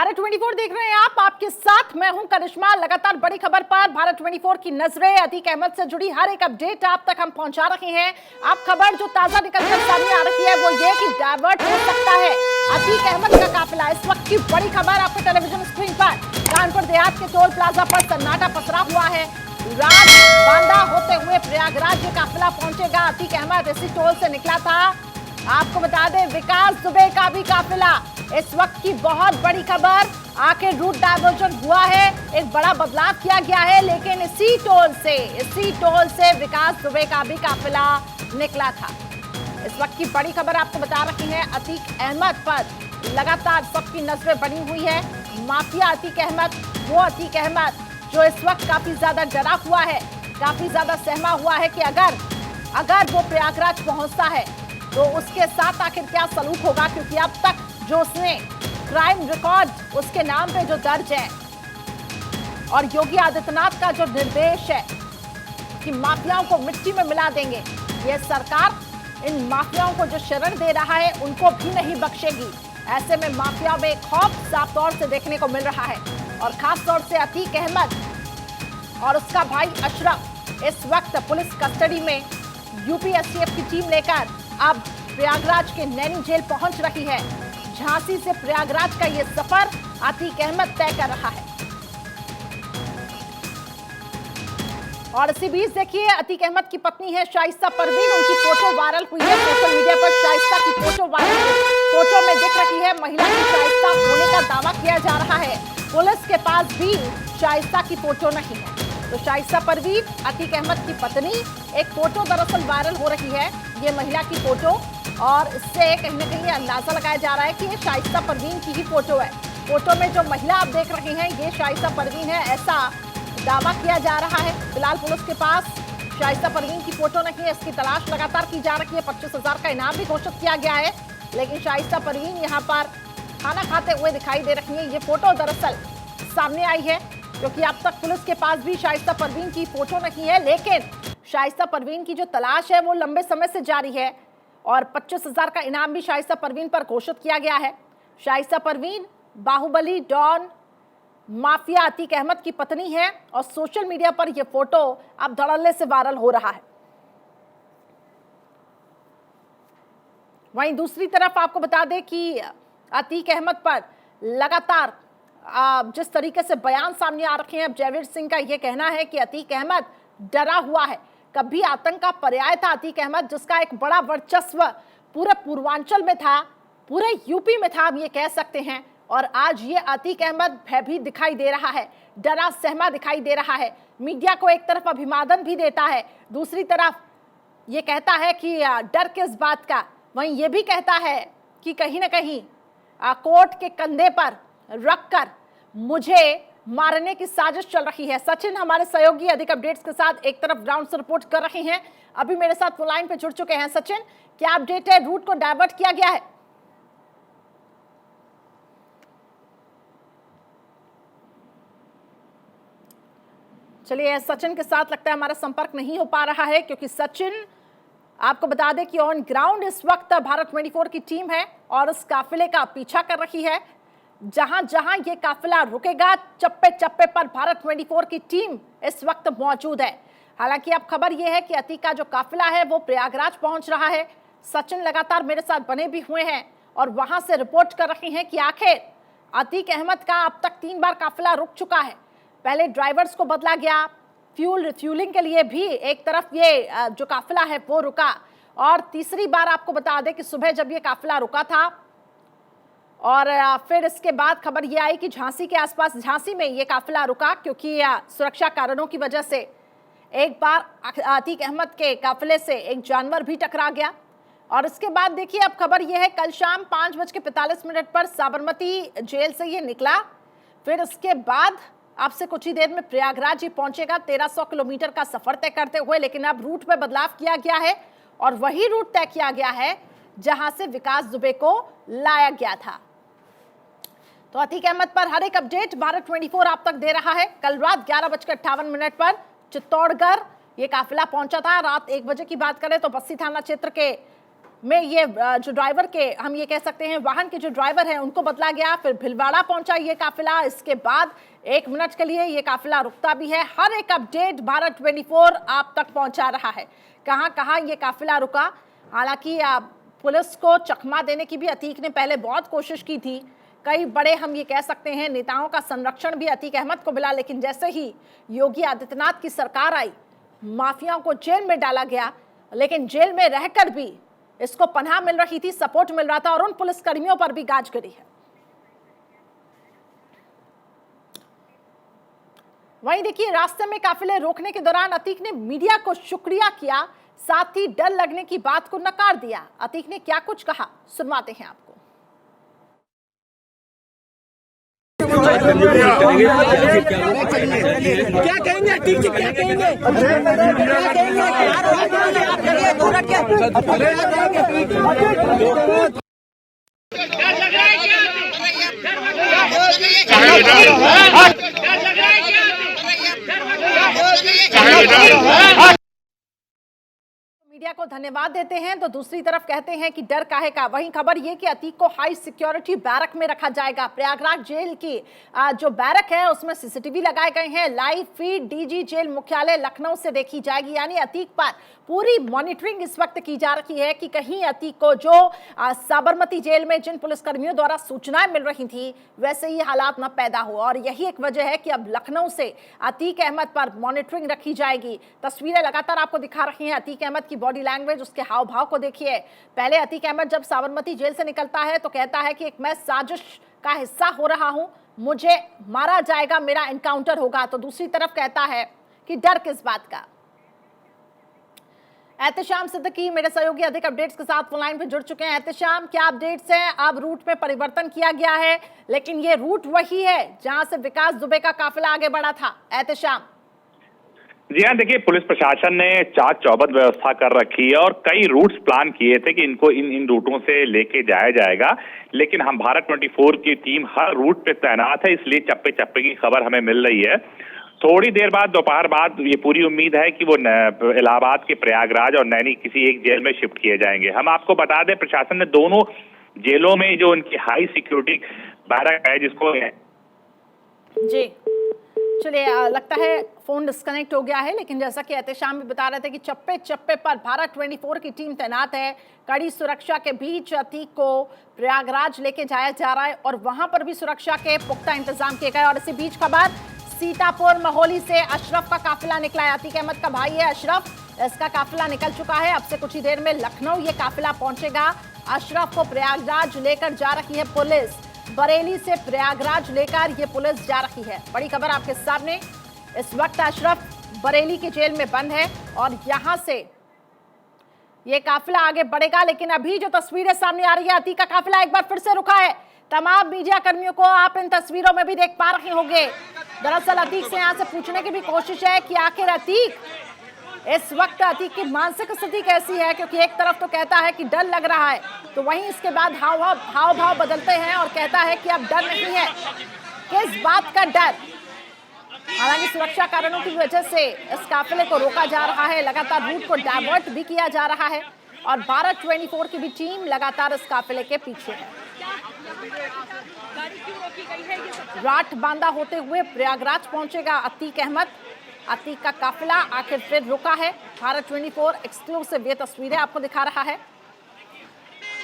भारत 24 देख रहे हैं आप, आपके साथ मैं हूं करिश्मा। लगातार बड़ी खबर पर भारत 24 की नजरें अतीक अहमद से जुड़ी हर एक अपडेट आप तक हम पहुंचा रहे हैं। आप खबर जो ताजा निकलकर सामने आ रही है वो ये कि डायवर्ट हो सकता है अतीक अहमद का काफिला। इस वक्त की बड़ी खबर आपके टेलीविजन स्क्रीन पर। कानपुर देहात के टोल प्लाजा पर सन्नाटा पसरा हुआ है। रात बांदा होते हुए प्रयागराज ये काफिला पहुंचेगा। अतीक अहमद इसी टोल से निकला था। आपको बता दें विकास दुबे का भी काफिला। इस वक्त की बहुत बड़ी खबर, आखिर रूट डायवर्जन हुआ है, एक बड़ा बदलाव किया गया है, लेकिन इसी टोल से विकास दुबे का भी काफिला निकला था। इस वक्त की बड़ी खबर आपको बता रही है, अतीक अहमद पर लगातार सबकी नजरें बनी हुई है। माफिया अतीक अहमद, वो अतीक अहमद जो इस वक्त काफी ज्यादा डरा हुआ है, काफी ज्यादा सहमा हुआ है कि अगर वो प्रयागराज पहुंचता है तो उसके साथ आखिर क्या सलूक होगा, क्योंकि अब तक जो उसने क्राइम रिकॉर्ड उसके नाम पे जो दर्ज है और योगी आदित्यनाथ का जो निर्देश है कि माफियाओं को मिट्टी में मिला देंगे, ये सरकार इन माफियाओं को जो शरण दे रहा है उनको भी नहीं बख्शेगी। ऐसे में माफिया में खौफ साफ तौर से देखने को मिल रहा है और खास तौर से अतीक अहमद और उसका भाई अशरफ इस वक्त पुलिस कस्टडी में। यूपी एसटीएफ की टीम लेकर अब प्रयागराज के नैनी जेल पहुंच रही है। झांसी से प्रयागराज का ये सफर अतीक अहमद तय कर रहा है। और इसी बीच देखिए, अतीक अहमद की पत्नी है शाइस्ता परवीन, उनकी फोटो वायरल हुई है सोशल मीडिया पर। शाइस्ता की फोटो वायरल हुई, फोटो में दिख रही है महिला की शाइस्ता होने का दावा किया जा रहा है। पुलिस के पास भी शाइस्ता की फोटो नहीं है। तो शाइस्ता परवीन अतीक अहमद की पत्नी, एक फोटो दरअसल वायरल हो रही है, ये महिला की फोटो, और इससे कहीं ना कहीं अंदाजा लगाया जा रहा है कि ये शाइस्ता परवीन की ही फोटो है। फोटो में जो महिला आप देख रहे हैं ये शाइस्ता परवीन है, ऐसा दावा किया जा रहा है। फिलहाल पुलिस के पास शाइस्ता परवीन की फोटो नहीं है, इसकी तलाश लगातार की जा रही है। 25,000 का इनाम भी घोषित किया गया है, लेकिन शाइस्ता परवीन यहाँ पर खाना खाते हुए दिखाई दे रही है। ये फोटो दरअसल सामने आई है क्योंकि अब तक पुलिस के पास भी शाइस्ता परवीन की फोटो नहीं है, लेकिन शाइस्ता परवीन की जो तलाश है वो लंबे समय से जारी है और 25,000 का इनाम भी शाइस्ता परवीन पर घोषित किया गया है। शाइस्ता परवीन बाहुबली डॉन माफिया अतीक अहमद की पत्नी है और सोशल मीडिया पर यह फोटो अब धड़ल्ले से वायरल हो रहा है। वहीं दूसरी तरफ आपको बता दें कि अतीक अहमद पर लगातार जिस तरीके से बयान सामने आ रखे हैं, अब जयवीर सिंह का यह कहना है कि अतीक अहमद डरा हुआ है। कभी आतंक का पर्याय था अतीक अहमद, जिसका एक बड़ा वर्चस्व पूरे पूर्वांचल में था, पूरे यूपी में था, हम ये कह सकते हैं। और आज ये अतीक अहमद भयभीत दिखाई दे रहा है, डरा सहमा दिखाई दे रहा है। मीडिया को एक तरफ अभिवादन भी देता है, दूसरी तरफ ये कहता है कि डर किस बात का। वहीं ये भी कहता है कि कहीं ना कहीं कोर्ट के कंधे पर रखकर मुझे मारने की साजिश चल रही है। सचिन हमारे सहयोगी अधिक अपडेट्स के साथ एक तरफ ग्राउंड से रिपोर्ट कर रहे हैं, अभी मेरे साथ फोन लाइन पे जुड़ चुके हैं। सचिन, क्या अपडेट है? रूट को डाइवर्ट किया गया है? चलिए, सचिन के साथ लगता है हमारा संपर्क नहीं हो पा रहा है, क्योंकि सचिन, आपको बता दें कि ऑन ग्राउंड इस वक्त भारत 24 की टीम है और इस काफिले का पीछा कर रही है। जहां जहां ये काफिला रुकेगा, चप्पे चप्पे पर भारत 24 की टीम इस वक्त मौजूद है। हालांकि अब खबर यह है कि अतीक का जो काफिला है वो प्रयागराज पहुंच रहा है। सचिन लगातार मेरे साथ बने भी हुए हैं और वहां से रिपोर्ट कर रहे हैं कि आखिर अतीक अहमद का अब तक 3 बार काफिला रुक चुका है। पहले ड्राइवर्स को बदला गया, फ्यूल रिफ्यूलिंग के लिए भी एक तरफ ये जो काफिला है वो रुका, और तीसरी बार आपको बता दें कि सुबह जब ये काफिला रुका था और फिर इसके बाद खबर ये आई कि झांसी के आसपास, झांसी में ये काफिला रुका क्योंकि सुरक्षा कारणों की वजह से एक बार अतीक अहमद के काफिले से एक जानवर भी टकरा गया। और इसके बाद देखिए, अब खबर ये है कल शाम 5:45 पर साबरमती जेल से ये निकला। फिर इसके बाद आपसे कुछ ही देर में प्रयागराज ही पहुंचेगा 1300 किलोमीटर का सफर तय करते हुए। लेकिन अब रूट में बदलाव किया गया है और वही रूट तय किया गया है जहां से विकास दुबे को लाया गया था। तो अतीक अहमद पर हर एक अपडेट भारत 24 आप तक दे रहा है। कल रात 11:58 पर चित्तौड़गढ़ ये काफिला पहुंचा था। रात 1 बजे की बात करें तो बस्सी थाना क्षेत्र के में ये जो ड्राइवर के, हम ये कह सकते हैं वाहन के जो ड्राइवर हैं उनको बदला गया। फिर भिलवाड़ा पहुंचा ये काफिला, इसके बाद 1 मिनट के लिए ये काफिला रुकता भी है। हर एक अपडेट भारत 24 आप तक पहुंचा रहा है, कहां कहां ये काफिला रुका। हालांकि पुलिस को चकमा देने की भी अतीक ने पहले बहुत कोशिश की थी, कई बड़े हम ये कह सकते हैं नेताओं का संरक्षण भी अतीक अहमद को मिला, लेकिन जैसे ही योगी आदित्यनाथ की सरकार आई, माफियाओं को जेल में डाला गया। लेकिन जेल में रहकर भी इसको पनाह मिल रही थी, सपोर्ट मिल रहा था, और उन पुलिसकर्मियों पर भी गाज गिरी है। वहीं देखिए, रास्ते में काफिले रोकने के दौरान अतीक ने मीडिया को शुक्रिया किया, साथ ही डर लगने की बात को नकार दिया। अतीक ने क्या कुछ कहा, सुनवाते हैं आपको। क्या कहेंगे अतीक जी, क्या कहेंगे? मीडिया को धन्यवाद देते हैं तो दूसरी तरफ कहते हैं कि डर काहे का। वहीं खबर ये कि अतीक को हाई सिक्योरिटी बैरक में रखा जाएगा। प्रयागराज जेल की जो बैरक है उसमें सीसीटीवी लगाए गए हैं। लाइव फीड डीजी जेल मुख्यालय लखनऊ से देखी जाएगी, यानी अतीक पर पूरी मॉनिटरिंग इस वक्त की जा रही है कि कहीं अतीक को जो साबरमती जेल में जिन पुलिसकर्मियों द्वारा सूचनाएं मिल रही थी वैसे ही हालात न पैदा हो। और यही एक वजह है कि अब लखनऊ से अतीक अहमद पर मॉनिटरिंग रखी जाएगी। तस्वीरें लगातार आपको दिखा रही हैं अतीक अहमद की, बॉडी लैंग्वेज, उसके हाव भाव को देखिए। पहले अतीक अहमद जब साबरमती जेल से निकलता है तो कहता है कि एक मैं साजिश का हिस्सा हो रहा हूं, मुझे मारा जाएगा, मेरा एनकाउंटर होगा। तो दूसरी तरफ कहता है कि डर किस बात का। एहतेशाम सिद्दीकी मेरे सहयोगी अधिक अपडेट्स के साथ फोन लाइन पे जुड़ चुके हैं। एहतेशाम, क्या अपडेट्स हैं? अब रूट में परिवर्तन किया गया है, लेकिन ये रूट वही है जहां से विकास दुबे का काफिला आगे बढ़ा था। एहतेशाम। जी हाँ, देखिए, पुलिस प्रशासन ने चाक चौबंद व्यवस्था कर रखी है और कई रूट्स प्लान किए थे कि इनको इन रूटों से लेके जाया जाएगा, लेकिन हम भारत 24 की टीम हर रूट पे तैनात है, इसलिए चप्पे चप्पे की खबर हमें मिल रही है। थोड़ी देर बाद, दोपहर बाद, ये पूरी उम्मीद है कि वो इलाहाबाद के प्रयागराज और नैनी किसी एक जेल में शिफ्ट किए जाएंगे। हम आपको बता दें, प्रशासन ने दोनों जेलों में जो उनकी हाई सिक्योरिटी बैरक है, जिसको जी चलिए, लगता है फोन डिस्कनेक्ट हो गया है, लेकिन जैसा कि एहतेशाम भी बता रहे थे कि चप्पे चप्पे पर भारत 24 की टीम तैनात है। कड़ी सुरक्षा के बीच अतीक को प्रयागराज लेके जाया जा रहा है और वहां पर भी सुरक्षा के पुख्ता इंतजाम किए गए। और इसी बीच खबर सीतापुर महोली से अशरफ का काफिला निकला है। अतीक अहमद का भाई है अशरफ, इसका काफिला निकल चुका है। अब से कुछ ही देर में लखनऊ ये काफिला पहुंचेगा। अशरफ को प्रयागराज लेकर जा रही है पुलिस। बरेली से प्रयागराज लेकर ये पुलिस जा रही है। बड़ी खबर आपके सामने, इस वक्त अशरफ बरेली की जेल में बंद है और यहां से ये काफिला आगे बढ़ेगा। लेकिन अभी जो तस्वीरें सामने आ रही है, अतीक का काफिला एक बार फिर से रुका है। तमाम मीडिया कर्मियों को आप इन तस्वीरों में भी देख पा रहे होंगे। दरअसल अतीक से यहां से पूछने की भी कोशिश है कि आखिर अतीक, इस वक्त अतीक की मानसिक स्थिति कैसी है, क्योंकि एक तरफ तो कहता है कि डर लग रहा है, तो वहीं इसके बाद हाव भाव बदलते हैं और कहता है कि अब डर नहीं है। किस बात का डर? हालांकि सुरक्षा कारणों की वजह से इस काफिले को रोका जा रहा है, लगातार रूट को डाइवर्ट भी किया जा रहा है और भारत 24 की भी टीम लगातार इस काफिले के पीछे है। राठ बांदा होते हुए प्रयागराज पहुंचेगा अतीक अहमद। अतीक का काफिला आखिर फिर रुका है। भारत 24 एक्सक्लूसिव ये तस्वीरें आपको दिखा रहा है।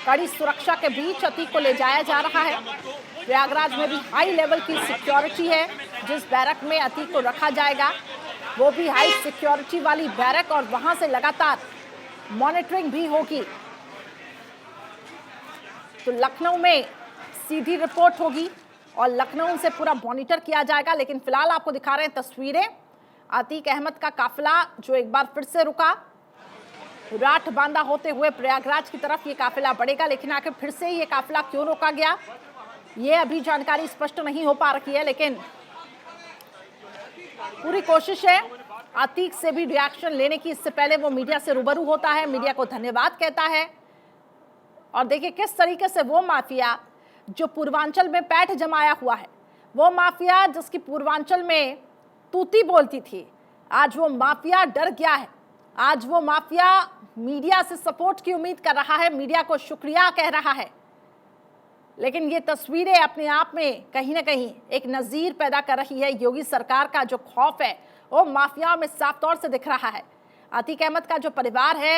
कड़ी सुरक्षा के बीच अतीक को ले जाया जा रहा है। प्रयागराज में भी हाई लेवल की सिक्योरिटी है। जिस बैरक में अतीक को रखा जाएगा वो भी हाई सिक्योरिटी वाली बैरक, और वहां से लगातार मॉनिटरिंग भी होगी। तो लखनऊ में सीधी रिपोर्ट होगी और लखनऊ से पूरा मॉनिटर किया जाएगा। लेकिन फिलहाल आपको दिखा रहे हैं तस्वीरें, अतीक अहमद का काफिला जो एक बार फिर से रुका। राठ बांदा होते हुए प्रयागराज की तरफ ये काफिला बढ़ेगा, लेकिन आखिर फिर से ये काफिला क्यों रोका गया ये अभी जानकारी स्पष्ट नहीं हो पा रही है। लेकिन पूरी कोशिश है अतीक से भी रिएक्शन लेने की, इससे पहले वो मीडिया से रूबरू होता है, मीडिया को धन्यवाद कहता है। और देखिए किस तरीके से वो माफिया जो पूर्वांचल में पैठ जमाया हुआ है, वो माफिया जिसकी पूर्वांचल में तूती बोलती थी, आज वो माफिया डर गया है। आज वो माफिया मीडिया से सपोर्ट की उम्मीद कर रहा है, मीडिया को शुक्रिया कह रहा है, लेकिन ये तस्वीरें अपने आप में कहीं ना कहीं एक नजीर पैदा कर रही है। योगी सरकार का जो खौफ है वो माफियाओं में साफ तौर से दिख रहा है। अतीक अहमद का जो परिवार है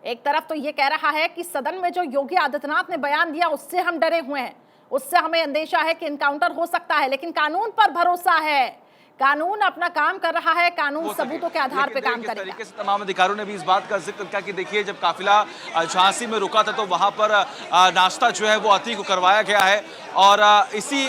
एक तरफ तो ये कह रहा है कि सदन में जो योगी आदित्यनाथ ने बयान दिया उससे हम डरे हुए हैं, उससे हमें अंदेशा है कि एनकाउंटर हो सकता है, लेकिन कानून पर भरोसा है, कानून अपना काम कर रहा है, कानून सबूतों के आधार पर काम करेगा। तरीके से तमाम अधिकारियों ने भी इस बात का जिक्र किया कि देखिए जब काफिला झांसी में रुका था तो वहां पर नाश्ता जो है वो अतीक को करवाया गया है और इसी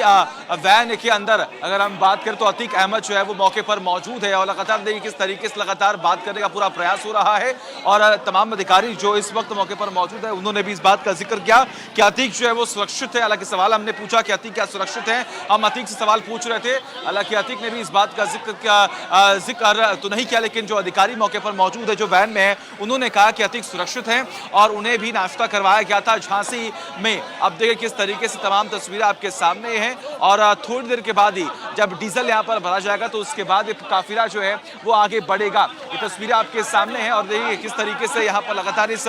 वैन के अंदर अगर हम बात करें तो अतीक अहमद जो है वो मौके पर मौजूद है और लगातार देखिए किस तरीके से लगातार बात करने का पूरा प्रयास हो रहा है और तमाम अधिकारी जो इस वक्त मौके पर मौजूद है उन्होंने भी इस बात का जिक्र किया कि अतीक जो है वो सुरक्षित है। हालांकि सवाल हमने पूछा कि अतीक क्या सुरक्षित है, हम अतीक से सवाल पूछ रहे थे, हालांकि अतीक ने भी इस बात का जिक्र तो नहीं किया, लेकिन जो अधिकारी मौके पर मौजूद है जो वैन में है उन्होंने कहा कि अतीक सुरक्षित हैं और उन्हें भी नाश्ता करवाया गया था झांसी में। अब देखिए किस तरीके से तमाम तस्वीरें आपके सामने हैं और थोड़ी देर के बाद ही जब डीजल यहाँ पर भरा जाएगा तो उसके बाद ये काफिला जो है वो आगे बढ़ेगा। ये तस्वीरें आपके सामने हैं और देखिए किस तरीके से यहाँ पर लगातार इस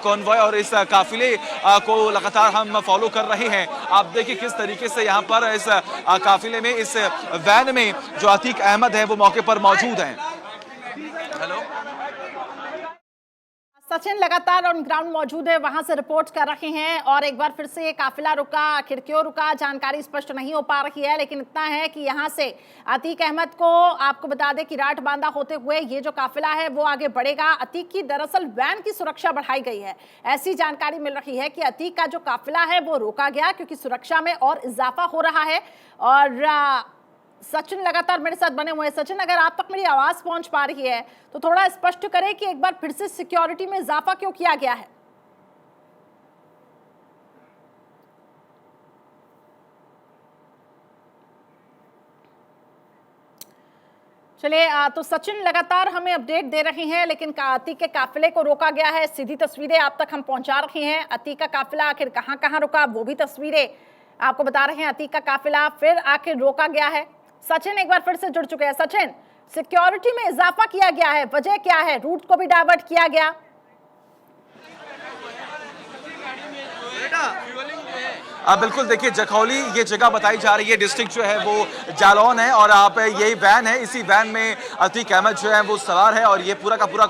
कॉन्वॉय और इस काफिले को लगातार हम फॉलो कर रहे हैं। आप देखिए किस तरीके से यहाँ पर इस काफिले में इस वैन में जो अतीक अहमद है वो मौके पर मौजूद हैं। हेलो सचिन लगातार ऑन ग्राउंड मौजूद है, वहां से रिपोर्ट कर रहे हैं और एक बार फिर से ये काफिला रुका, आखिर क्यों रुका, जानकारी स्पष्ट नहीं हो पा रही है, लेकिन इतना है कि यहां से अतीक अहमद को आपको बता दें कि राट बांधा होते हुए ये जो काफिला है वो आगे बढ़ेगा। अतीक की दरअसल वैन की सुरक्षा बढ़ाई गई है, ऐसी जानकारी मिल रही है कि अतीक का जो काफिला है वो रोका गया क्योंकि सुरक्षा में और इजाफा हो रहा है। और सचिन लगातार मेरे साथ बने हुए हैं। सचिन, अगर आप तक मेरी आवाज पहुंच पा रही है तो थोड़ा स्पष्ट करें कि एक बार फिर से सिक्योरिटी में इजाफा क्यों किया गया है? चलिए, तो सचिन लगातार हमें अपडेट दे रहे हैं, लेकिन अतीक के काफिले को रोका गया है। सीधी तस्वीरें आप तक हम पहुंचा रहे हैं। अतीक का काफिला आखिर कहां कहां रुका वो भी तस्वीरें आपको बता रहे हैं। अतीक का काफिला फिर आखिर रोका गया है। सचिन एक बार फिर से जुड़ चुके हैं। सचिन, सिक्योरिटी में इजाफा किया गया है, वजह क्या है? रूट को भी डाइवर्ट किया गया? बिल्कुल, देखिए जखौली ये जगह बताई जा रही है, डिस्ट्रिक्ट जो है वो जालौन है और आप यही वैन है, इसी वैन में अतीक अहमद जो है वो सवार है और ये पूरा का पूरा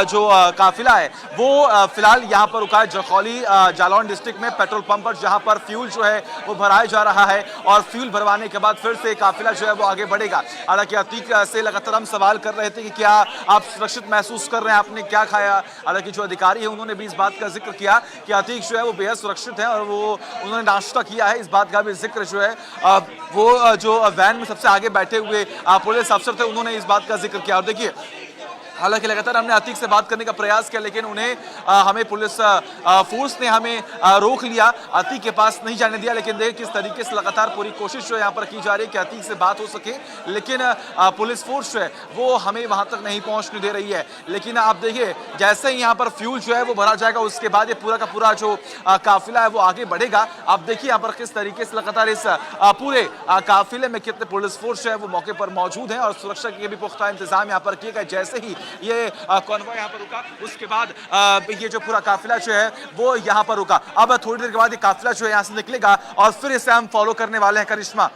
जो काफिला है वो फिलहाल यहाँ पर रुका है जखौली जालौन डिस्ट्रिक्ट में पेट्रोल पंप पर, जहाँ पर फ्यूल जो है वो भराया जा रहा है और फ्यूल भरवाने के बाद फिर से काफिला जो है वो आगे बढ़ेगा। हालांकि अतीक से लगातार हम सवाल कर रहे थे कि क्या आप सुरक्षित महसूस कर रहे हैं, आपने क्या खाया? हालांकि जो अधिकारी है उन्होंने भी इस बात का जिक्र किया कि अतीक जो है वो बेहद सुरक्षित है और वो नाश्ता किया है। इस बात का भी जिक्र जो है वो जो वैन में सबसे आगे बैठे हुए पुलिस अफसर थे उन्होंने इस बात का जिक्र किया। और देखिए हालांकि लगातार हमने अतीक से बात करने का प्रयास किया लेकिन उन्हें हमें पुलिस फोर्स ने हमें रोक लिया, अतीक के पास नहीं जाने दिया। लेकिन देखिए किस तरीके से लगातार पूरी कोशिश जो यहाँ पर की जा रही है कि अतीक से बात हो सके, लेकिन पुलिस फोर्स जो है वो हमें वहां तक नहीं पहुंचने दे रही है। लेकिन आप देखिए जैसे ही यहाँ पर फ्यूल जो है वो भरा जाएगा उसके बाद ये पूरा का पूरा जो काफिला है वो आगे बढ़ेगा। आप देखिए यहाँ पर किस तरीके से लगातार इस पूरे काफिले में कितने पुलिस फोर्स जो है वो मौके पर मौजूद है और सुरक्षा के भी पुख्ता इंतजाम यहाँ पर किए गए। जैसे ही ये कॉन्वॉय यहाँ पर रुका उसके बाद ये जो पूरा काफिला जो है वो यहाँ पर रुका। अब थोड़ी देर के बाद ये काफिला जो है यहाँ से निकलेगा और फिर इसे हम फॉलो करने वाले हैं। करिश्मा,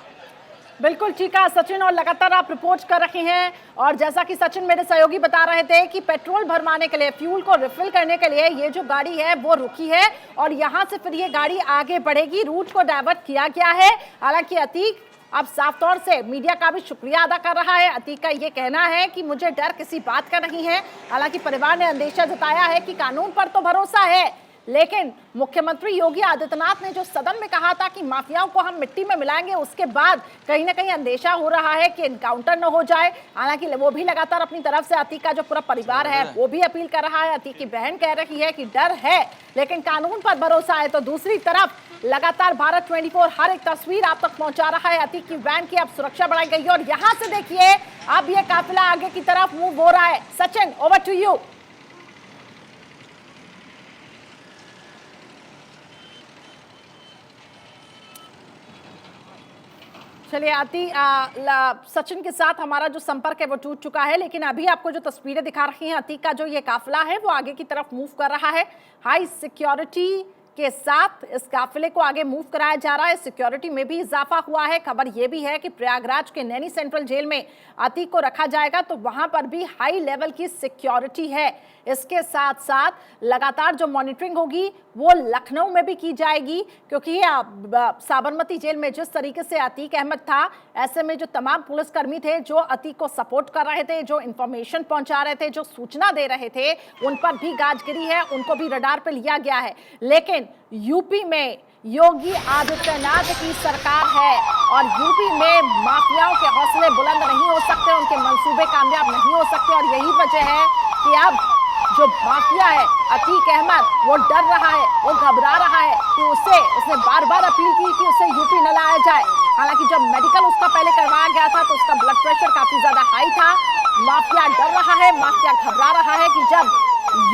बिल्कुल ठीक है सचिन, और लगातार आप रिपोर्ट कर रहे हैं और जैसा कि सचिन मेरे सहयोगी बता रहे थे कि पेट्रोल भरवाने के लिए, फ्यूल को रिफिल करने के लिए ये जो गाड़ी है वो रुकी है और यहाँ से फिर ये गाड़ी आगे बढ़ेगी। रूट को डाइवर्ट किया गया है। हालांकि अतीक अब साफ तौर से मीडिया का भी शुक्रिया अदा कर रहा है। अतीक का ये कहना है कि मुझे डर किसी बात का नहीं है। हालांकि परिवार ने अंदेशा जताया है कि कानून पर तो भरोसा है, लेकिन मुख्यमंत्री योगी आदित्यनाथ ने जो सदन में कहा था कि माफियाओं को हम मिट्टी में मिलाएंगे, उसके बाद कहीं ना कहीं अंदेशा हो रहा है कि एनकाउंटर न हो जाए। हालांकि वो भी लगातार अपनी तरफ से अतीक का जो पूरा परिवार है वो भी अपील कर रहा है। अतीक की बहन कह रही है कि डर है लेकिन कानून पर भरोसा है। तो दूसरी तरफ लगातार भारत 24 हर एक तस्वीर आप तक पहुंचा रहा है। अतीक की वैन की अब सुरक्षा बढ़ाई गई है और यहां से देखिए अब ये काफिला आगे की तरफ मूव हो रहा है। Sachin, over to you. चलिए आती सचिन के साथ हमारा जो संपर्क है वो टूट चुका है, लेकिन अभी आपको जो तस्वीरें दिखा रही हैं अतीक का जो ये काफिला है वो आगे की तरफ मूव कर रहा है। हाई सिक्योरिटी के साथ इस काफिले को आगे मूव कराया जा रहा है। सिक्योरिटी में भी इजाफा हुआ है। खबर यह भी है कि प्रयागराज के नैनी सेंट्रल जेल में अतीक को रखा जाएगा, तो वहां पर भी हाई लेवल की सिक्योरिटी है। इसके साथ साथ लगातार जो मॉनिटरिंग होगी वो लखनऊ में भी की जाएगी, क्योंकि साबरमती जेल में जिस तरीके से अतीक अहमद था, ऐसे में जो तमाम पुलिसकर्मी थे जो अतीक को सपोर्ट कर रहे थे, जो इंफॉर्मेशन पहुंचा रहे थे, जो सूचना दे रहे थे, उन पर भी गाज गिरी है, उनको भी रडार पे लिया गया है। लेकिन यूपी में योगी आदित्यनाथ की सरकार है और यूपी में माफियाओं के हौसले बुलंद नहीं हो सकते, उनके मंसूबे कामयाब नहीं हो सकते। और यही वजह है कि अब जो माफिया है अतीक अहमद वो डर रहा है, वो घबरा रहा है कि उसने बार बार अपील की कि उसे यूपी न लाया जाए। हालांकि जब मेडिकल उसका पहले करवाया गया था तो उसका ब्लड प्रेशर काफी ज्यादा हाई था। माफिया डर रहा है, माफिया घबरा रहा है कि जब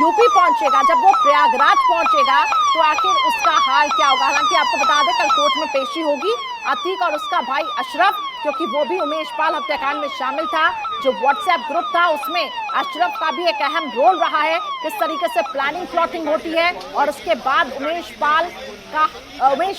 यूपी पहुंचेगा, जब वो प्रयागराज पहुंचेगा तो आखिर उसका हाल क्या होगा। हालांकि आपको बता दें कल कोर्ट में पेशी होगी अतीक और उसका भाई अशरफ, क्योंकि वो भी उमेश पाल हत्याकांड में शामिल था। जो व्हाट्सएप ग्रुप था उसमें अशरफ का भी एक अहम रोल रहा है, किस तरीके से प्लानिंग प्लॉटिंग होती है और उसके बाद उमेश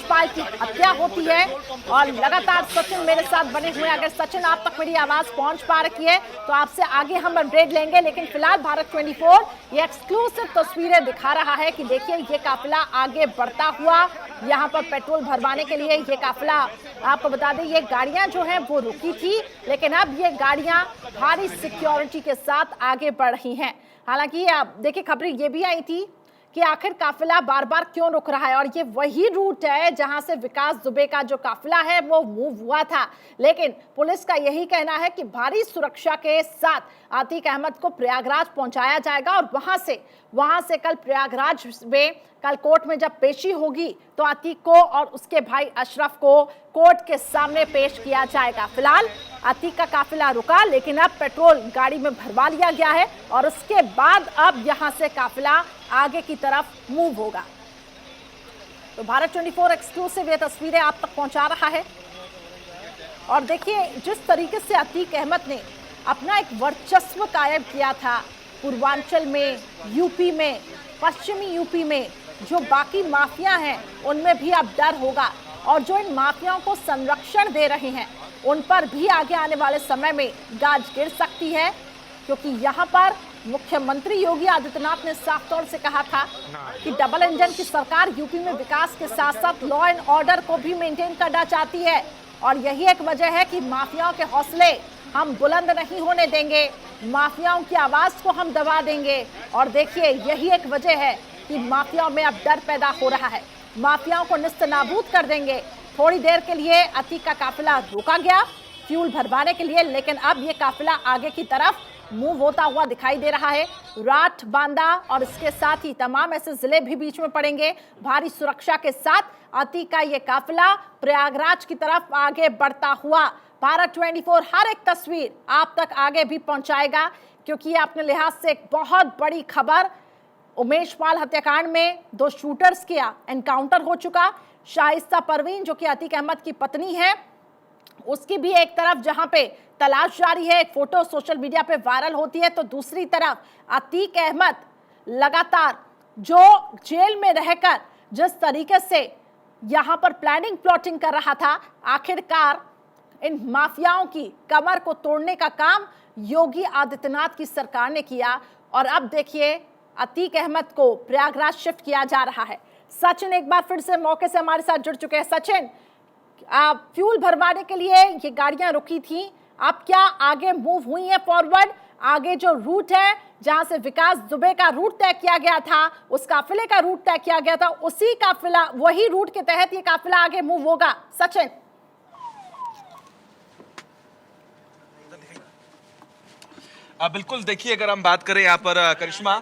पाल की हत्या होती है। और लगातार सचिन मेरे साथ बने हुए हैं। अगर सचिन आप तक मेरी आवाज पहुंच पा रही है तो आपसे आगे हम अपडेट लेंगे, लेकिन फिलहाल भारत 24 ये एक्सक्लूसिव तस्वीरें दिखा रहा है कि देखिए ये काफिला आगे बढ़ता हुआ, यहाँ पर पेट्रोल भरवाने के लिए ये काफिला, आपको बता दें ये गाड़ियां जो हैं वो रुकी थी, लेकिन अब ये गाड़ियां भारी सिक्योरिटी के साथ आगे बढ़ रही हैं। हालांकि आप देखिए खबरें ये भी आई थी कि आखिर काफिला बार बार क्यों रुक रहा है, और ये वही रूट है जहां से विकास दुबे का जो काफिला है वो मूव हुआ था। लेकिन पुलिस का यही कहना है कि भारी सुरक्षा के साथ अतीक अहमद को प्रयागराज पहुंचाया जाएगा और वहां से कल प्रयागराज में कल कोर्ट में जब पेशी होगी तो अतीक को और उसके भाई अशरफ को कोर्ट के सामने पेश किया जाएगा। फिलहाल अतीक का काफिला रुका, लेकिन अब पेट्रोल गाड़ी में भरवा लिया गया है और उसके बाद अब यहां से काफिला आगे की तरफ मूव होगा। तो भारत 24 एक्सक्लूसिव ये तस्वीरें आप तक पहुंचा रहा है। और देखिए जिस तरीके से अतीक अहमद ने अपना एक वर्चस्व कायम किया था पूर्वांचल में, यूपी में, पश्चिमी यूपी में, जो बाकी माफिया हैं उनमें भी अब डर होगा और जो इन माफियाओं को संरक्षण दे रहे हैं उन पर भी आगे आने वाले समय में गाज गिर सकती है, क्योंकि यहाँ पर मुख्यमंत्री योगी आदित्यनाथ ने साफ तौर से कहा था कि डबल इंजन की सरकार यूपी में विकास के साथ साथ लॉ एंड ऑर्डर को भी मेंटेन करना चाहती है। और यही एक वजह है कि माफियाओं के हौसले हम बुलंद नहीं होने देंगे, माफियाओं की आवाज को हम दबा देंगे। और देखिए यही एक वजह है कि माफियाओं में अब डर पैदा हो रहा है, माफियाओं को निस्तनाबूद कर देंगे। थोड़ी देर के लिए अतीक का काफिला रुका गया फ्यूल भरवाने के लिए, लेकिन अब ये काफिला आगे की तरफ मूव होता हुआ दिखाई दे रहा है। राठ, बांदा और इसके साथ ही तमाम ऐसे जिले भी बीच में पड़ेंगे। भारी सुरक्षा के साथ अतीक का ये काफिला प्रयागराज की तरफ आगे बढ़ता हुआ भारत 24 हर एक तस्वीर आप तक आगे भी पहुंचाएगा, क्योंकि अपने लिहाज से एक बहुत बड़ी खबर, उमेश पाल हत्याकांड में 2 शूटर्स का एनकाउंटर हो चुका। शाइस्ता परवीन जो कि अतीक अहमद की पत्नी है, उसकी भी एक तरफ जहां पे तलाश जारी है, एक फोटो सोशल मीडिया पे वायरल होती है, तो दूसरी तरफ अतीक अहमद लगातार जो जेल में रहकर जिस तरीके से यहां पर प्लानिंग प्लॉटिंग कर रहा था, आखिरकार इन माफियाओं की कमर को तोड़ने का काम योगी आदित्यनाथ की सरकार ने किया। और अब देखिए अतीक अहमद को प्रयागराज शिफ्ट किया जा रहा है। सचिन एक बार फिर से मौके से हमारे साथ जुड़ चुके हैं। सचिन, फ्यूल भरवाने के लिए ये गाड़ियां रुकी थी, अब क्या आगे मूव हुई है फॉरवर्ड? आगे जो रूट है जहां से विकास दुबे का रूट तय किया गया था, उस काफिले का रूट तय किया गया था, उसी काफिला वही रूट के तहत ये काफिला आगे मूव होगा। सचिन, बिल्कुल, देखिए अगर हम बात करें यहाँ पर करिश्मा,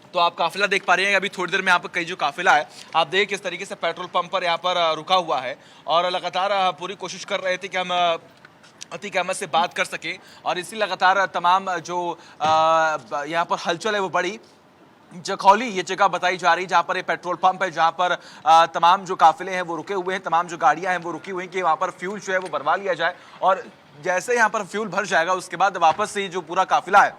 तो आप काफिला देख पा रहे हैं। अभी थोड़ी देर में यहाँ पर कई जो काफिला है, आप देखिए किस तरीके से पेट्रोल पंप पर यहाँ पर रुका हुआ है और लगातार पूरी कोशिश कर रहे थे कि हम अतीक अहमद से बात कर सके, और इसी लगातार तमाम जो यहाँ पर हलचल है वो बढ़ी। जखौली ये जगह बताई जा रही है जहां पर एक पेट्रोल पंप है, जहां पर तमाम जो काफिले हैं वो रुके हुए हैं, तमाम जो गाड़ियां हैं वो रुकी हुई हैं कि वहां पर फ्यूल जो है वो भरवा लिया जाए और जैसे यहाँ पर फ्यूल भर जाएगा उसके बाद वापस से जो पूरा काफिला है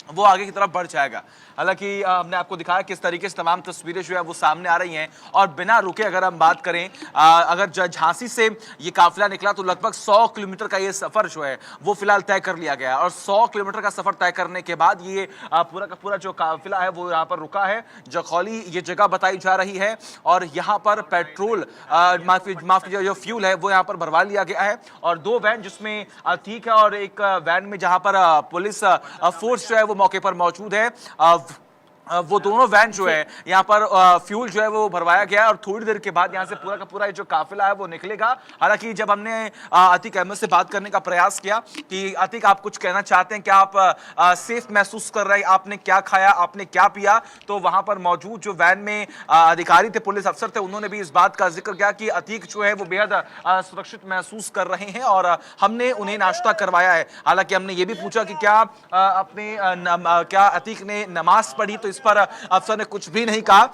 वो आगे की तरफ बढ़ जाएगा। हालांकि हमने आपको दिखाया किस तरीके से तमाम तस्वीरें जो है वो सामने आ रही हैं और बिना रुके अगर हम बात करें अगर झांसी से ये काफिला निकला तो लगभग 100 किलोमीटर का ये सफर जो है वो फिलहाल तय कर लिया गया है और 100 किलोमीटर का सफर तय करने के बाद ये पूरा का पूरा जो काफिला है वो यहाँ पर रुका है। जखौली ये जगह बताई जा रही है और यहाँ पर पेट्रोल माफ कीजिए जो फ्यूल है वो यहाँ पर भरवा लिया गया है और 2 वैन जिसमें अतीक है और एक वैन में जहाँ पर पुलिस फोर्स जो है वो मौके पर मौजूद है, वो दोनों वैन जो है यहाँ पर फ्यूल जो है वो भरवाया गया है और थोड़ी देर के बाद यहाँ से पूरा का पूरा जो काफिला है वो निकलेगा। हालांकि जब हमने अतीक अहमद से बात करने का प्रयास किया कि अतीक आप कुछ कहना चाहते हैं, क्या आप सेफ महसूस कर रहे हैं, आपने क्या खाया, आपने क्या पिया, तो वहां पर मौजूद जो वैन में अधिकारी थे, पुलिस अफसर थे, उन्होंने भी इस बात का जिक्र किया कि अतीक जो है वो बेहद सुरक्षित महसूस कर रहे हैं और हमने उन्हें नाश्ता करवाया है। हालांकि हमने ये भी पूछा कि क्या क्या अतीक ने नमाज पढ़ी, तो इस पर अफसर ने कुछ भी नहीं कहा।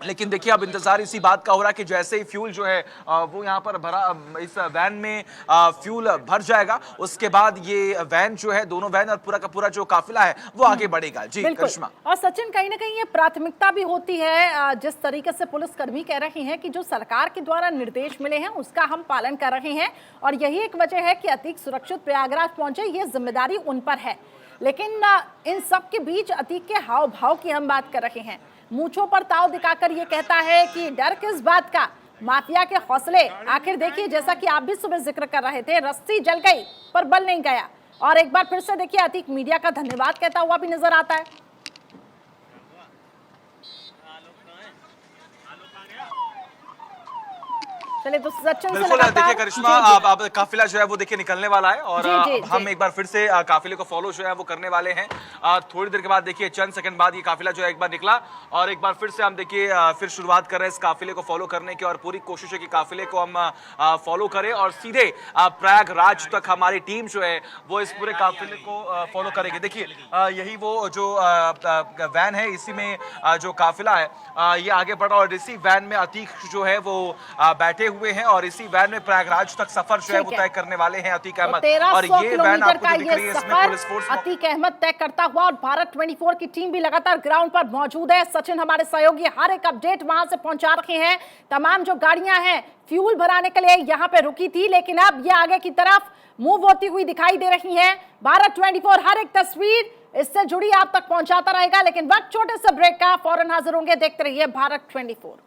लेकिन देखिए अब इंतजार इसी बात का हो रहा है कि जैसे ही फ्यूल जो है वो यहाँ पर भरा, इस वैन में फ्यूल भर जाएगा उसके बाद ये वैन जो है, दोनों वैन और पूरा का पूरा जो काफिला है वो आगे बढ़ेगा। जी करिश्मा। और सचिन, कहीं ना कहीं ये प्राथमिकता भी होती है, जिस तरीके से पुलिसकर्मी कह रहे हैं कि जो सरकार के द्वारा निर्देश मिले हैं उसका हम पालन कर रहे हैं और यही एक वजह है कि अतीक सुरक्षित प्रयागराज पहुंचे, ये जिम्मेदारी उन पर है। लेकिन इन सब के बीच अतीक के हाव भाव की हम बात कर रहे हैं, मूंछों पर ताव दिखाकर ये कहता है कि डर किस बात का, माफिया के हौसले। आखिर देखिए, जैसा कि आप भी सुबह जिक्र कर रहे थे, रस्सी जल गई पर बल नहीं गया। और एक बार फिर से देखिए अतीक मीडिया का धन्यवाद कहता हुआ भी नजर आता है। चलिए तो सचिन बिल्कुल देखिए करिश्मा, अब काफिला जो है वो देखिए निकलने वाला है और हम एक बार फिर से काफिले को फॉलो जो है वो करने वाले हैं। थोड़ी देर के बाद देखिए चंद सेकंड बाद ये काफिला जो है एक बार निकला और एक बार फिर से हम देखिए फिर शुरुआत कर रहे हैं इस काफिले को फॉलो करने की और पूरी कोशिश है कि काफिले को हम फॉलो करें और सीधे प्रयागराज तक हमारी टीम जो है वो इस पूरे काफिले को फॉलो करेगी। देखिए यही वो जो वैन है, इसी में जो काफिला है ये आगे बढ़ा और इसी वैन में अतीक जो है वो बैठे हुए हैं और इसी वैन में प्रयागराज तक सफर जो है वो तय करने वाले हैं अतीक अहमद। और ये वैन आपको जो दिख रही है इसमें पुलिस फोर्स अतीक अहमद तय करता हुआ और भारत 24 की टीम भी लगातार ग्राउंड पर मौजूद है। सचिन हमारे सहयोगी हर एक अपडेट वहां से पहुंचा रहे हैं। तमाम जो गाड़ियां हैं फ्यूल भराने के लिए यहाँ पे रुकी थी, लेकिन अब ये आगे की तरफ मूव होती हुई दिखाई दे रही है। भारत 24 हर एक तस्वीर इससे जुड़ी आप तक पहुंचाता रहेगा, लेकिन वक्त छोटे से ब्रेक का, फौरन हाजिर होंगे। देखते रहिए भारत 24।